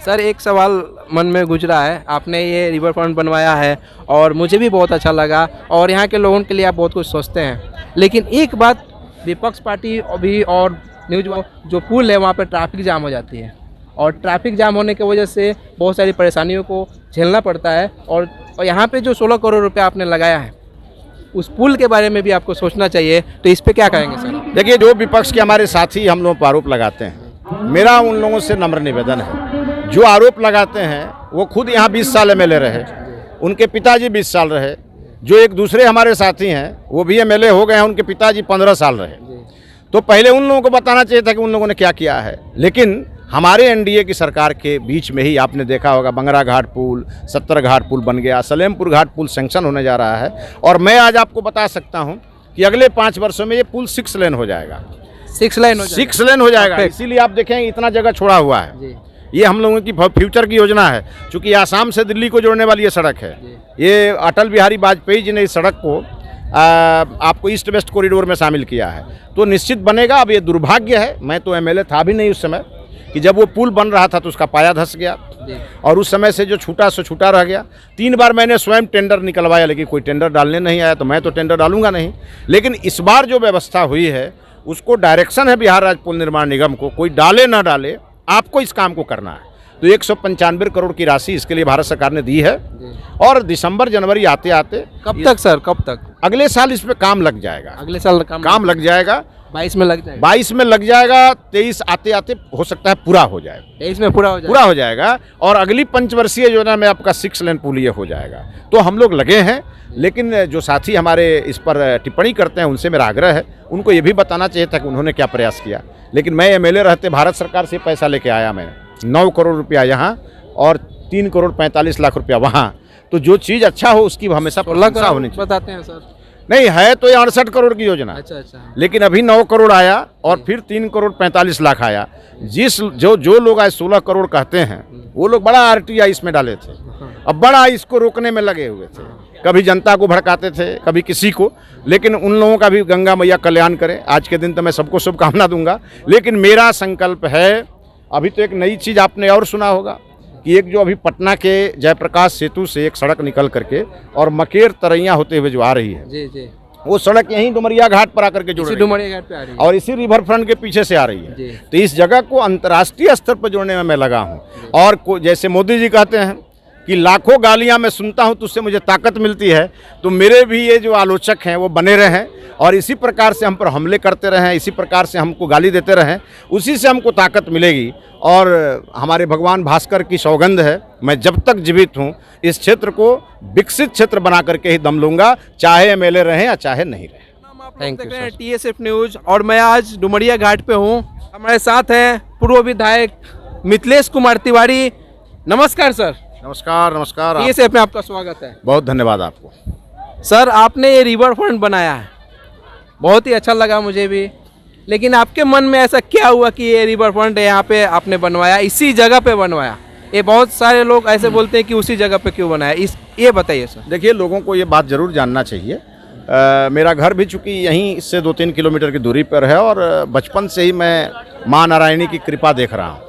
Sir एक सवाल मन में गुजरा है, आपने ये रिवर फ्रंट बनवाया है और मुझे भी बहुत अच्छा लगा और यहाँ के लोगों के लिए आप बहुत कुछ सोचते हैं, लेकिन एक बात विपक्ष पार्टी अभी और न्यूज जो पुल है वहाँ पे ट्रैफिक जाम हो जाती है और ट्रैफिक जाम होने की वजह से बहुत सारी परेशानियों को झेलना पड़ता है और यहाँ पे जो 16 करोड़ रुपए आपने लगाया है उस पुल के बारे में भी आपको सोचना चाहिए, तो इस पे क्या कहेंगे सर? देखिए, जो विपक्ष के हमारे साथी हम लोग पर आरोप लगाते हैं, मेरा उन लोगों से नम्र निवेदन है, जो आरोप लगाते हैं वो खुद यहाँ 20 साल एमएलए रहे, उनके पिताजी 20 साल रहे, जो एक दूसरे हमारे साथी हैं वो भी एमएलए हो गए हैं, उनके पिताजी 15 साल रहे। तो पहले उन लोगों को बताना चाहिए था कि उन लोगों ने क्या किया है। लेकिन हमारे एनडीए की सरकार के बीच में ही आपने देखा होगा बंगरा घाट पुल, 70 घाट पुल बन गया, सलेमपुर घाट पुल सैंक्शन होने जा रहा है और मैं आज आपको बता सकता हूं कि अगले 5 वर्षों में ये पुल 6 लेन हो जाएगा। 6 लेन हो जाएगा। इसीलिए आप देखें इतना जगह छोड़ा हुआ है। ये हम लोगों की फ्यूचर की योजना है, क्योंकि आसाम से दिल्ली को जोड़ने वाली ये सड़क है। ये अटल बिहारी वाजपेयी जी ने इस सड़क को आपको ईस्ट वेस्ट कॉरिडोर में शामिल किया है, तो निश्चित बनेगा। अब ये दुर्भाग्य है, मैं तो एमएलए था भी नहीं उस समय कि जब वो पुल बन रहा था तो उसका पाया धंस गया और उस समय से जो छूटा सो छूटा रह गया। 3 बार मैंने स्वयं टेंडर निकलवाया, लेकिन कोई टेंडर डालने नहीं आया, तो मैं तो टेंडर डालूंगा नहीं। लेकिन इस बार जो व्यवस्था हुई है उसको डायरेक्शन है बिहार राज्य पुल निर्माण निगम को, कोई डाले ना डाले आपको इस काम को करना है। तो 195 करोड़ की राशि इसके लिए भारत सरकार ने दी है और दिसंबर जनवरी आते आते कब तक सर, कब तक? अगले साल इस पे काम लग जाएगा। अगले साल काम लग जाएगा। 22 में लग जाएगा। 22 में लग जाएगा, 23 आते आते हो सकता है पूरा हो जाए। 23 में पूरा हो जाएगा और अगली पंचवर्षीय योजना में आपका 6 लेन पुल ये हो जाएगा। तो हम लोग लगे हैं, लेकिन जो साथी हमारे इस पर टिप्पणी करते हैं उनसे मेरा आग्रह है, उनको ये भी बताना चाहिए था कि उन्होंने क्या प्रयास किया। लेकिन मैं एमएलए रहते भारत सरकार से पैसा लेके आया, मैं 9 करोड़ रुपया यहाँ और 3 करोड़ 45 लाख रुपया वहाँ। तो जो चीज़ अच्छा हो उसकी हमेशा प्रशंसा होनी चाहिए। बताते हैं सर, नहीं है तो ये 68 करोड़ की योजना। अच्छा। लेकिन अभी 9 करोड़ आया और फिर 3 करोड़ 45 लाख आया। जो लोग आज 16 करोड़ कहते हैं वो लोग बड़ा आरटीआई इसमें डाले थे, अब बड़ा इसको रोकने में लगे हुए थे। कभी जनता को भड़काते थे, कभी किसी को। लेकिन उन लोगों का भी गंगा मैया कल्याण करें। आज के दिन तो मैं सबको शुभकामना दूंगा, लेकिन मेरा संकल्प है। अभी तो एक नई चीज़ आपने और सुना होगा कि एक जो अभी पटना के जयप्रकाश सेतु से एक सड़क निकल करके और मकेर तरैया होते हुए जो आ रही है, जी। वो सड़क यहीं डुमरिया घाट पर आकर के जुड़ रही है, डुमरिया घाट पे आ रही है और इसी रिवर फ्रंट के पीछे से आ रही है। तो इस जगह को अंतर्राष्ट्रीय स्तर पर जोड़ने में मैं लगा हूँ। और जैसे मोदी जी कहते हैं कि लाखों गालियाँ मैं सुनता हूँ तो उससे मुझे ताकत मिलती है, तो मेरे भी ये जो आलोचक हैं वो बने रहें और इसी प्रकार से हम पर हमले करते रहें, इसी प्रकार से हमको गाली देते रहें, उसी से हमको ताकत मिलेगी। और हमारे भगवान भास्कर की सौगंध है, मैं जब तक जीवित हूँ इस क्षेत्र को विकसित क्षेत्र बना करके ही दम लूँगा, चाहे एमएलए रहें या चाहे नहीं रहें। Thank you. टीएसएफ न्यूज़ और मैं आज डुमरिया घाट पे हूँ। हमारे साथ हैं पूर्व विधायक मिथिलेश कुमार तिवारी। नमस्कार सर। नमस्कार। टीएसएफ में आपका स्वागत है। बहुत धन्यवाद आपको। सर आपने ये रिवर फ्रंट बनाया है, बहुत ही अच्छा लगा मुझे भी, लेकिन आपके मन में ऐसा क्या हुआ कि ये रिवर फ्रंट यहाँ पे आपने बनवाया, इसी जगह पे बनवाया? ये बहुत सारे लोग ऐसे बोलते हैं कि उसी जगह पे क्यों बनाया, ये बताइए सर। देखिए, लोगों को ये बात जरूर जानना चाहिए। मेरा घर भी चूँकि यहीं से 2-3 किलोमीटर की दूरी पर है और बचपन से ही मैं माँ नारायणी की कृपा देख रहा हूँ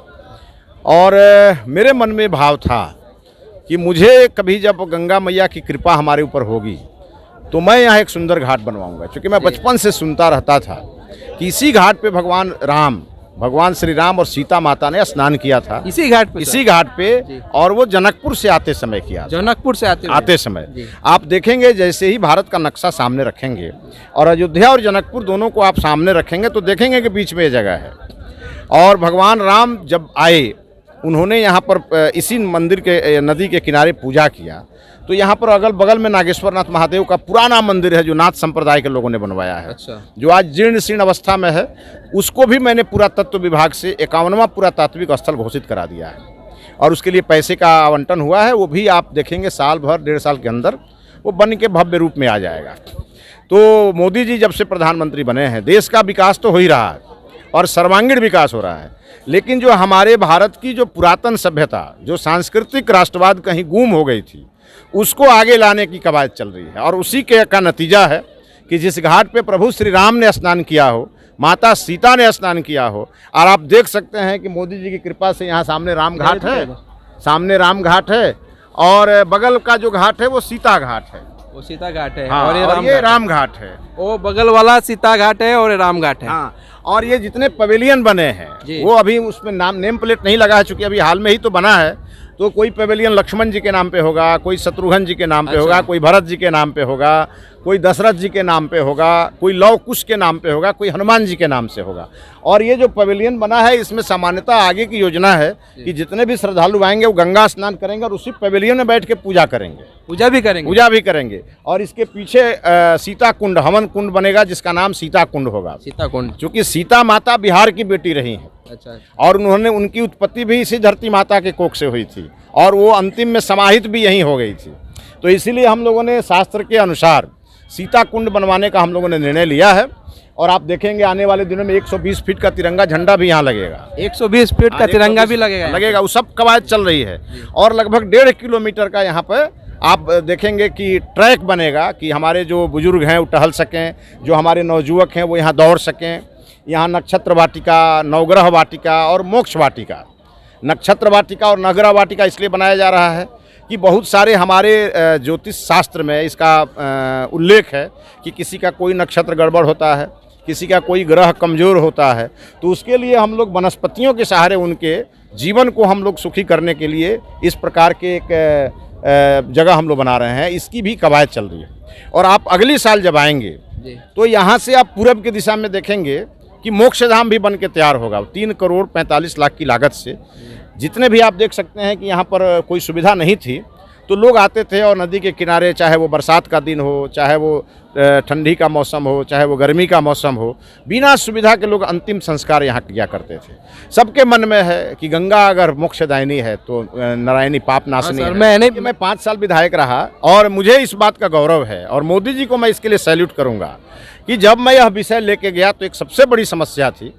और मेरे मन में भाव था कि मुझे कभी जब गंगा मैया की कृपा हमारे ऊपर होगी तो मैं यहाँ एक सुंदर घाट बनवाऊंगा। क्योंकि मैं बचपन से सुनता रहता था कि इसी घाट पे भगवान श्री राम और सीता माता ने स्नान किया था, इसी घाट पे और वो जनकपुर से आते समय किया। जनकपुर से आते समय आप देखेंगे, जैसे ही भारत का नक्शा सामने रखेंगे और अयोध्या और जनकपुर दोनों को आप सामने रखेंगे तो देखेंगे कि बीच में ये जगह है। और भगवान राम जब आए, उन्होंने यहाँ पर इसी मंदिर के नदी के किनारे पूजा किया। तो यहाँ पर अगल बगल में नागेश्वरनाथ महादेव का पुराना मंदिर है जो नाथ संप्रदाय के लोगों ने बनवाया है। अच्छा। जो आज जीर्ण शीर्ण अवस्था में है, उसको भी मैंने पुरातत्व विभाग से 51वां पुरातात्विक स्थल घोषित करा दिया है और उसके लिए पैसे का आवंटन हुआ है। वो भी आप देखेंगे साल भर 1.5 साल के अंदर वो बन के भव्य रूप में आ जाएगा। तो मोदी जी जब से प्रधानमंत्री बने हैं, देश का विकास तो हो ही रहा है और सर्वांगीण विकास हो रहा है, लेकिन जो हमारे भारत की जो पुरातन सभ्यता, जो सांस्कृतिक राष्ट्रवाद कहीं गुम हो गई थी, उसको आगे लाने की कवायद चल रही है। और उसी का नतीजा है कि जिस घाट पे प्रभु श्री राम ने स्नान किया हो, माता सीता ने स्नान किया हो, और आप देख सकते हैं कि मोदी जी की कृपा से यहाँ सामने राम घाट है सामने राम घाट है और बगल का जो घाट है वो सीता घाट है। वो सीता घाट है हाँ, और ये राम ये घाट राम घाट है। वो बगल वाला सीता घाट है और ये राम घाट है। हाँ, और ये जितने पवेलियन बने हैं जी। वो अभी उसमें नेम प्लेट नहीं लगा है, चूंकि अभी हाल में ही तो बना है। तो कोई पवेलियन लक्ष्मण जी के नाम पे होगा, कोई शत्रुघ्न जी के नाम पे होगा, कोई भरत जी के नाम पे होगा, कोई दशरथ जी के नाम पे होगा, कोई लव कुश के नाम पे होगा, कोई हनुमान जी के नाम से होगा। और ये जो पवेलियन बना है इसमें सामान्यतः आगे की योजना है कि जितने भी श्रद्धालु आएंगे वो गंगा स्नान करेंगे और उसी पवेलियन में बैठ के पूजा करेंगे, पूजा भी करेंगे। और इसके पीछे सीता कुंड, हवन कुंड बनेगा जिसका नाम सीता कुंड होगा। सीता कुंड, क्योंकि सीता माता बिहार की बेटी रही हैं। अच्छा। और उन्होंने उनकी उत्पत्ति भी इसी धरती माता के कोख से हुई थी और वो अंतिम में समाहित भी यहीं हो गई थी। तो इसीलिए हम लोगों ने शास्त्र के अनुसार सीता कुंड बनवाने का हम लोगों ने निर्णय लिया है। और आप देखेंगे आने वाले दिनों में 120 फीट का तिरंगा झंडा भी यहाँ लगेगा। 120 फीट का तिरंगा भी लगेगा। वो सब कवायद चल रही है। और लगभग 1.5 किलोमीटर का यहाँ पर आप देखेंगे कि ट्रैक बनेगा कि हमारे जो बुजुर्ग हैं वो टहल सकें, जो हमारे नवयुवक हैं वो यहाँ दौड़ सकें। यहाँ नक्षत्र वाटिका, नवग्रह वाटिका और मोक्ष वाटिका, नक्षत्र वाटिका और नवग्रह वाटिका इसलिए बनाया जा रहा है कि बहुत सारे हमारे ज्योतिष शास्त्र में इसका उल्लेख है कि किसी का कोई नक्षत्र गड़बड़ होता है, किसी का कोई ग्रह कमज़ोर होता है, तो उसके लिए हम लोग वनस्पतियों के सहारे उनके जीवन को हम लोग सुखी करने के लिए इस प्रकार के एक जगह हम लोग बना रहे हैं। इसकी भी कवायद चल रही है। और आप अगले साल जब आएंगे तो यहाँ से आप पूरब की दिशा में देखेंगे कि मोक्षधाम भी बन के तैयार होगा 3 करोड़ 45 लाख की लागत से। जितने भी आप देख सकते हैं कि यहाँ पर कोई सुविधा नहीं थी तो लोग आते थे और नदी के किनारे, चाहे वो बरसात का दिन हो, चाहे वो ठंडी का मौसम हो, चाहे वो गर्मी का मौसम हो, बिना सुविधा के लोग अंतिम संस्कार यहाँ किया करते थे। सबके मन में है कि गंगा अगर मोक्षदायिनी है तो नारायणी पाप नाशनी है। मैं 5 साल विधायक रहा और मुझे इस बात का गौरव है और मोदी जी को मैं इसके लिए सैल्यूट करूँगा कि जब मैं यह विषय लेके गया तो एक सबसे बड़ी समस्या थी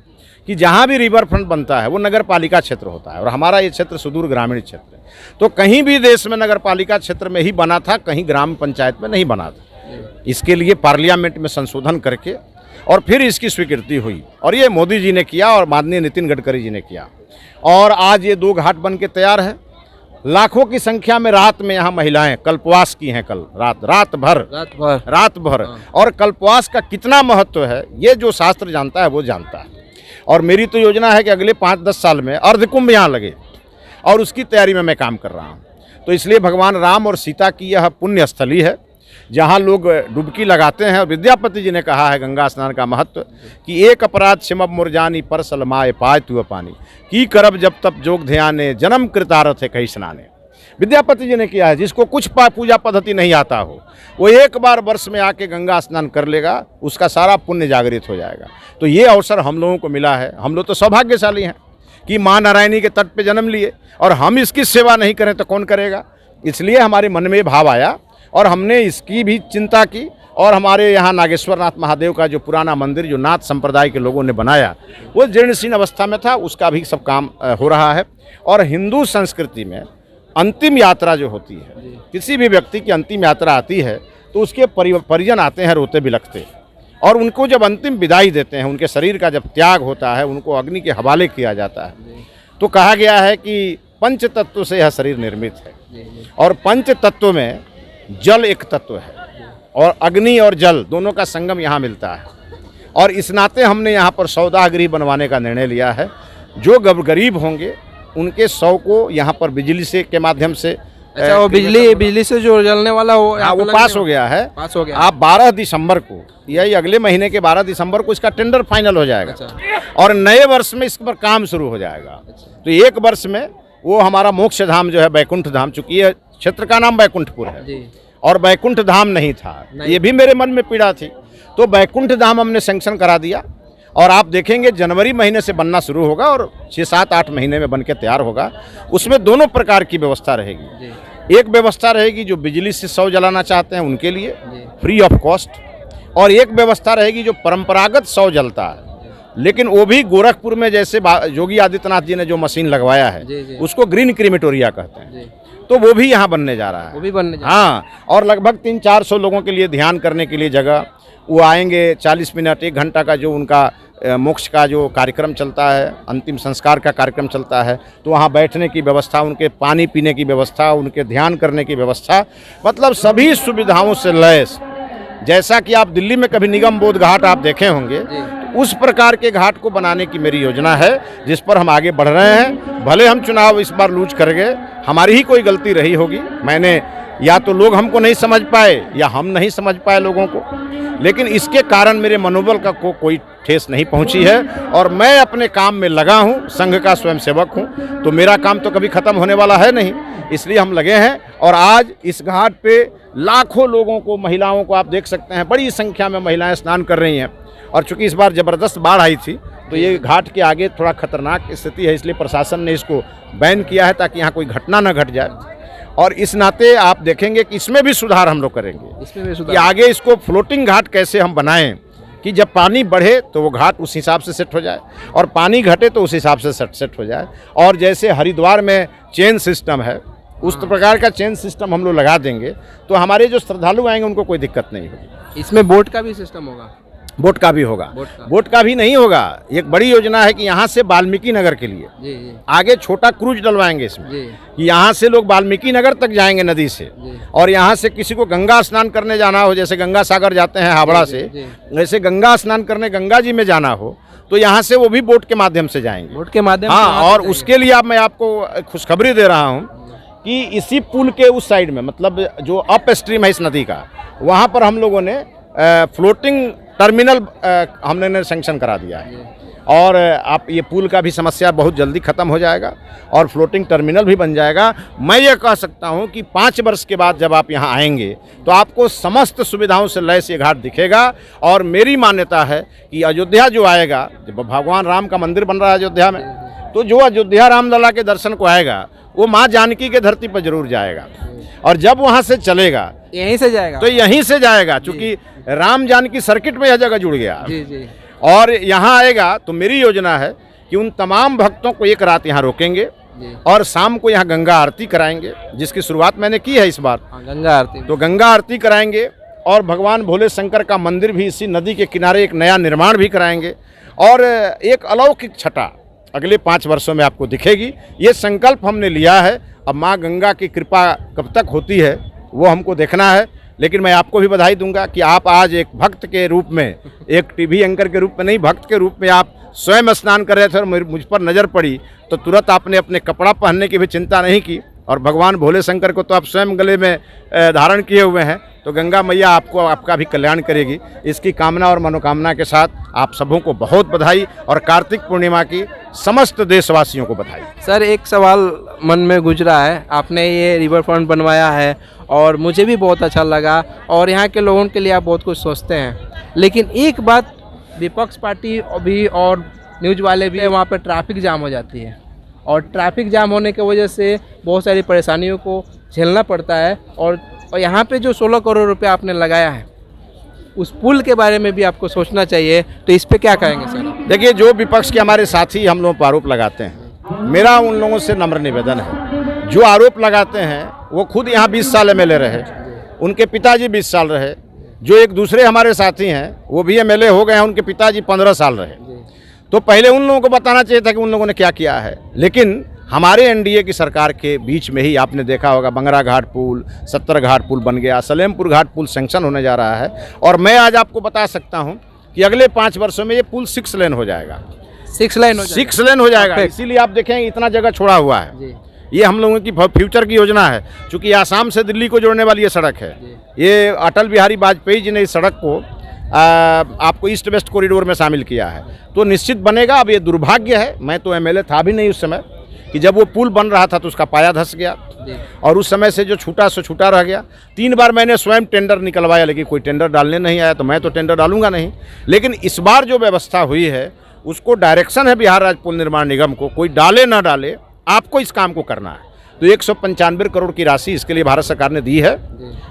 कि जहाँ भी रिवर फ्रंट बनता है वो नगर पालिका क्षेत्र होता है और हमारा ये क्षेत्र सुदूर ग्रामीण क्षेत्र है। तो कहीं भी देश में नगर पालिका क्षेत्र में ही बना था, कहीं ग्राम पंचायत में नहीं बना था। इसके लिए पार्लियामेंट में संशोधन करके और फिर इसकी स्वीकृति हुई और ये मोदी जी ने किया और माननीय नितिन गडकरी जी ने किया। और आज ये 2 घाट बन के तैयार है। लाखों की संख्या में रात में यहाँ महिलाएं कल्पवास की हैं, कल रात भर। और कल्पवास का कितना महत्व है ये जो शास्त्र जानता है वो जानता है। और मेरी तो योजना है कि अगले 5-10 साल में अर्धकुंभ यहाँ लगे और उसकी तैयारी में मैं काम कर रहा हूँ। तो इसलिए भगवान राम और सीता की यह पुण्य स्थली है जहाँ लोग डुबकी लगाते हैं। और विद्यापति जी ने कहा है गंगा स्नान का महत्व कि एक अपराध सिमब मुरजानी पर सलमाए पाए तु पानी की करब जब तब जोग ध्याने जन्म कृतारथ है कहीं स्नाने। विद्यापति जी ने किया है। जिसको कुछ पूजा पद्धति नहीं आता हो वो एक बार वर्ष में आके गंगा स्नान कर लेगा, उसका सारा पुण्य जागृत हो जाएगा। तो ये अवसर हम लोगों को मिला है। हम लोग तो सौभाग्यशाली हैं कि माँ नारायणी के तट पे जन्म लिए और हम इसकी सेवा नहीं करें तो कौन करेगा। इसलिए हमारे मन में भाव आया और हमने इसकी भी चिंता की। और हमारे यहाँ नागेश्वरनाथ महादेव का जो पुराना मंदिर जो नाथ संप्रदाय के लोगों ने बनाया वो जीर्णशीर्ण अवस्था में था, उसका भी सब काम हो रहा है। और हिंदू संस्कृति में अंतिम यात्रा जो होती है, किसी भी व्यक्ति की अंतिम यात्रा आती है तो उसके परिजन आते हैं रोते बिलखते और उनको जब अंतिम विदाई देते हैं, उनके शरीर का जब त्याग होता है, उनको अग्नि के हवाले किया जाता है। तो कहा गया है कि 5 तत्व से यह शरीर निर्मित है और 5 तत्वों में जल एक तत्व है और अग्नि और जल दोनों का संगम यहाँ मिलता है। और इस नाते हमने यहाँ पर सौदाह गृह बनवाने का निर्णय लिया है। जो गरीब होंगे उनके 100 को यहाँ पर बिजली से के माध्यम से, अच्छा वो बिजली से जो जलने वाला हो, हाँ वो पास हो गया है। आप 12 दिसंबर को, यही अगले महीने के 12 दिसंबर को इसका टेंडर फाइनल हो जाएगा। अच्छा। और नए वर्ष में इस पर काम शुरू हो जाएगा। अच्छा। तो 1 वर्ष में वो हमारा मोक्ष धाम जो है बैकुंठ धाम, चूंकि ये क्षेत्र का नाम बैकुंठपुर है और बैकुंठ धाम नहीं था, ये भी मेरे मन में पीड़ा थी। तो बैकुंठ धाम हमने सैंक्शन करा दिया और आप देखेंगे जनवरी महीने से बनना शुरू होगा और 6-7-8 महीने में बन के तैयार होगा। उसमें दोनों प्रकार की व्यवस्था रहेगी। एक व्यवस्था रहेगी जो बिजली से शव जलाना चाहते हैं उनके लिए फ्री ऑफ कॉस्ट, और एक व्यवस्था रहेगी जो परंपरागत शव जलता है, लेकिन वो भी गोरखपुर में जैसे योगी आदित्यनाथ जी ने जो मशीन लगवाया है उसको ग्रीन क्रीमेटोरिया कहते हैं। तो वो भी यहाँ बनने जा रहा है, वो भी बनने जा रहा है। हाँ, और लगभग 300-400 लोगों के लिए ध्यान करने के लिए जगह वो आएंगे 40 मिनट 1 घंटा का जो उनका मोक्ष का जो कार्यक्रम चलता है, अंतिम संस्कार का कार्यक्रम चलता है, तो वहाँ बैठने की व्यवस्था, उनके पानी पीने की व्यवस्था, उनके ध्यान करने की व्यवस्था, मतलब सभी सुविधाओं से लैस। जैसा कि आप दिल्ली में कभी निगम बोध घाट आप देखे होंगे, उस प्रकार के घाट को बनाने की मेरी योजना है, जिस पर हम आगे बढ़ रहे हैं। भले हम चुनाव इस बार लूज कर गए, हमारी ही कोई गलती रही होगी, मैंने या तो लोग हमको नहीं समझ पाए या हम नहीं समझ पाए लोगों को, लेकिन इसके कारण मेरे मनोबल का कोई ठेस नहीं पहुंची है और मैं अपने काम में लगा हूं, संघ का स्वयंसेवक हूं, तो मेरा काम तो कभी ख़त्म होने वाला है नहीं, इसलिए हम लगे हैं। और आज इस घाट पे लाखों लोगों को, महिलाओं को आप देख सकते हैं, बड़ी संख्या में महिलाएं स्नान कर रही हैं। और चूंकि इस बार ज़बरदस्त बाढ़ आई थी, तो ये घाट के आगे थोड़ा खतरनाक स्थिति है, इसलिए प्रशासन ने इसको बैन किया है ताकि यहाँ कोई घटना न घट जाए। और इस नाते आप देखेंगे कि इसमें भी सुधार हम लोग करेंगे, इसमें भी सुधार कि आगे इसको फ्लोटिंग घाट कैसे हम बनाएं कि जब पानी बढ़े तो वो घाट उस हिसाब से सेट हो जाए और पानी घटे तो उस हिसाब से सेट हो जाए। और जैसे हरिद्वार में चेन सिस्टम है, उस प्रकार का चेन सिस्टम हम लोग लगा देंगे तो हमारे जो श्रद्धालु आएंगे उनको कोई दिक्कत नहीं होगी। इसमें बोट का भी सिस्टम होगा? बोट का भी होगा। बोट का भी नहीं होगा, एक बड़ी योजना है कि यहाँ से वाल्मीकि नगर के लिए जी। आगे छोटा क्रूज डलवाएंगे इसमें जी। कि यहाँ से लोग वाल्मीकि नगर तक जाएंगे नदी से, और यहाँ से किसी को गंगा स्नान करने जाना हो, जैसे गंगा सागर जाते हैं हावड़ा से, वैसे गंगा स्नान करने गंगा जी में जाना हो तो यहाँ से वो भी बोट के माध्यम से जाएंगे। बोट के माध्यम हाँ, और उसके लिए अब मैं आपको खुशखबरी दे रहा हूँ कि इसी पुल के उस साइड में, मतलब जो अप स्ट्रीम है इस नदी का, वहाँ पर हम लोगों ने फ्लोटिंग टर्मिनल हमने सैंक्शन करा दिया है। और आप ये पुल का भी समस्या बहुत जल्दी ख़त्म हो जाएगा और फ्लोटिंग टर्मिनल भी बन जाएगा। मैं ये कह सकता हूँ कि 5 वर्ष के बाद जब आप यहाँ आएंगे तो आपको समस्त सुविधाओं से लैस ये घाट दिखेगा। और मेरी मान्यता है कि अयोध्या जो आएगा, जब भगवान राम का मंदिर बन रहा है अयोध्या में, तो जो अयोध्या रामलला के दर्शन को आएगा वो माँ जानकी के धरती पर जरूर जाएगा, और जब वहाँ से चलेगा यहीं से जाएगा, तो यहीं से जाएगा, क्योंकि राम जानकी सर्किट में यह जगह जुड़ गया। जी। और यहाँ आएगा तो मेरी योजना है कि उन तमाम भक्तों को एक रात यहाँ रोकेंगे और शाम को यहाँ गंगा आरती कराएंगे, जिसकी शुरुआत मैंने की है इस बार। गंगा आरती, तो गंगा आरती कराएंगे और भगवान भोले शंकर का मंदिर भी इसी नदी के किनारे एक नया निर्माण भी कराएंगे। और एक अलौकिक छटा अगले 5 वर्षों में आपको दिखेगी। ये संकल्प हमने लिया है। अब माँ गंगा की कृपा कब तक होती है वो हमको देखना है, लेकिन मैं आपको भी बधाई दूंगा कि आप आज एक भक्त के रूप में, एक टीवी एंकर के रूप में नहीं, भक्त के रूप में आप स्वयं स्नान कर रहे थे और मुझ पर नज़र पड़ी तो तुरंत आपने अपने कपड़ा पहनने की भी चिंता नहीं की, और भगवान भोले शंकर को तो आप स्वयं गले में धारण किए हुए हैं। तो गंगा मैया आपको आपका भी कल्याण करेगी, इसकी कामना और मनोकामना के साथ आप सबों को बहुत बधाई और कार्तिक पूर्णिमा की समस्त देशवासियों को बधाई। सर, एक सवाल मन में गुजरा है, आपने ये रिवर फ्रंट बनवाया है और मुझे भी बहुत अच्छा लगा और यहाँ के लोगों के लिए आप बहुत कुछ सोचते हैं, लेकिन एक बात विपक्ष पार्टी भी और न्यूज़ वाले भी, वहाँ पर ट्रैफिक जाम हो जाती है और ट्रैफिक जाम होने की वजह से बहुत सारी परेशानियों को झेलना पड़ता है। और यहाँ पे जो 16 करोड़ रुपए आपने लगाया है, उस पुल के बारे में भी आपको सोचना चाहिए, तो इस पे क्या कहेंगे सर? देखिए, जो विपक्ष के हमारे साथी हम लोगों पर आरोप लगाते हैं, मेरा उन लोगों से नम्र निवेदन है, जो आरोप लगाते हैं वो खुद यहाँ 20 साल एमएलए रहे, उनके पिताजी 20 साल रहे, जो एक दूसरे हमारे साथी हैं वो भी एमएलए हो गए हैं, उनके पिताजी 15 साल रहे। तो पहले उन लोगों को बताना चाहिए था कि उन लोगों ने क्या किया है। लेकिन हमारे एनडीए की सरकार के बीच में ही आपने देखा होगा बंगरा घाट पुल, 70 घाट पुल बन गया, सलेमपुर घाट पुल सैंक्शन होने जा रहा है, और मैं आज आपको बता सकता हूं कि अगले 5 वर्षों में ये पुल 6 लेन हो जाएगा। 6 लेन हो जाएगा। इसीलिए आप देखेंगे इतना जगह छोड़ा हुआ है। ये हम लोगों की फ्यूचर की योजना है, क्योंकि आसाम से दिल्ली को जोड़ने वाली ये सड़क है। ये अटल बिहारी वाजपेयी जी ने इस सड़क को आपको ईस्ट वेस्ट कॉरिडोर में शामिल किया है, तो निश्चित बनेगा। अब ये दुर्भाग्य है, मैं तो एमएलए था भी नहीं उस समय, कि जब वो पुल बन रहा था तो उसका पाया धंस गया और उस समय से जो छूटा सो छूटा रह गया। 3 बार मैंने स्वयं टेंडर निकलवाया, लेकिन कोई टेंडर डालने नहीं आया, तो मैं तो टेंडर डालूंगा नहीं। लेकिन इस बार जो व्यवस्था हुई है उसको डायरेक्शन है बिहार राज्य पुल निर्माण निगम को, कोई डाले ना डाले आपको इस काम को करना है। तो 195 करोड़ की राशि इसके लिए भारत सरकार ने दी है।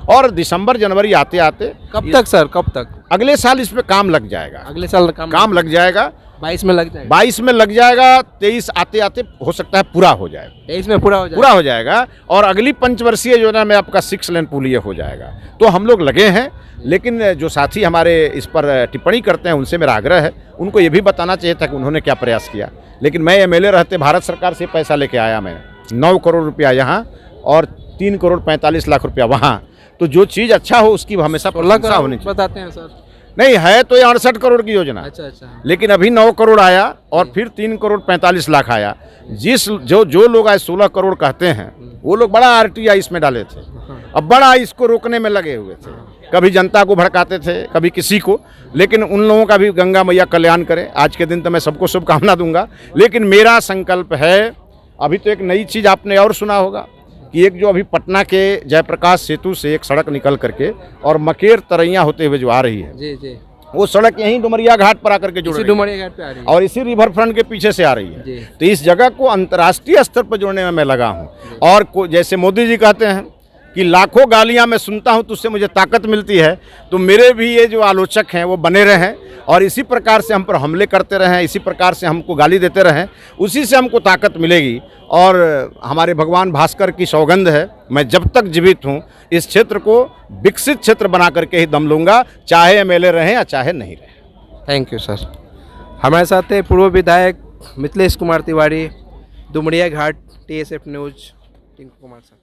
और दिसंबर जनवरी आते आते कब तक सर, कब तक? अगले साल इस पे काम लग जाएगा। अगले साल काम लग जाएगा, 22 में लग जाएगा। 22 में लग जाएगा, 23 आते आते हो सकता है पूरा हो जाए। 23 में पूरा हो जाएगा। पूरा हो जाएगा और अगली पंचवर्षीय योजना में आपका 6 लेन पुल ये हो जाएगा। तो हम लोग लगे हैं, लेकिन जो साथी हमारे इस पर टिप्पणी करते हैं उनसे मेरा आग्रह है, उनको ये भी बताना चाहिए था कि उन्होंने क्या प्रयास किया। लेकिन मैं एमएलए रहते भारत सरकार से पैसा लेके आया, मैं 9 करोड़ रुपया यहाँ और 3 करोड़ 45 लाख रुपया वहाँ। तो जो चीज़ अच्छा हो उसकी हमेशा प्रशंसा होनी चाहिए। बताते हैं सर। नहीं है तो ये 68 करोड़ की योजना। अच्छा। लेकिन अभी 9 करोड़ आया और फिर 3 करोड़ 45 लाख आया। जो लोग आज 16 करोड़ कहते हैं वो लोग बड़ा आरटीआई इसमें डाले थे, अब बड़ा इसको रोकने में लगे हुए थे। कभी जनता को भड़काते थे, कभी किसी को। लेकिन उन लोगों का भी गंगा मैया कल्याण करे। आज के दिन तो मैं सबको शुभकामना दूंगा, लेकिन मेरा संकल्प है। अभी तो एक नई चीज़ आपने और सुना होगा कि एक जो अभी पटना के जयप्रकाश सेतु से एक सड़क निकल करके और मकेर तरैया होते हुए जो आ रही है, जी, वो सड़क यहीं डुमरिया घाट पर आकर के जुड़ रही है। डुमरिया घाट पे आ रही है और इसी रिवर फ्रंट के पीछे से आ रही है। जी। तो इस जगह को अंतर्राष्ट्रीय स्तर पर जोड़ने में मैं लगा हूँ। और जैसे मोदी जी कहते हैं कि लाखों गालियाँ मैं सुनता हूँ तो उससे मुझे ताकत मिलती है, तो मेरे भी ये जो आलोचक हैं वो बने रहें और इसी प्रकार से हम पर हमले करते रहें, इसी प्रकार से हमको गाली देते रहें, उसी से हमको ताकत मिलेगी। और हमारे भगवान भास्कर की सौगंध है, मैं जब तक जीवित हूँ इस क्षेत्र को विकसित क्षेत्र बना करके ही दम लूँगा, चाहे एमएलए रहें या चाहे नहीं रहें। Thank you sir. हमारे साथ है पूर्व विधायक मिथिलेश कुमार तिवारी, डुमरिया घाट, TSF news, Tinku Kumar sir.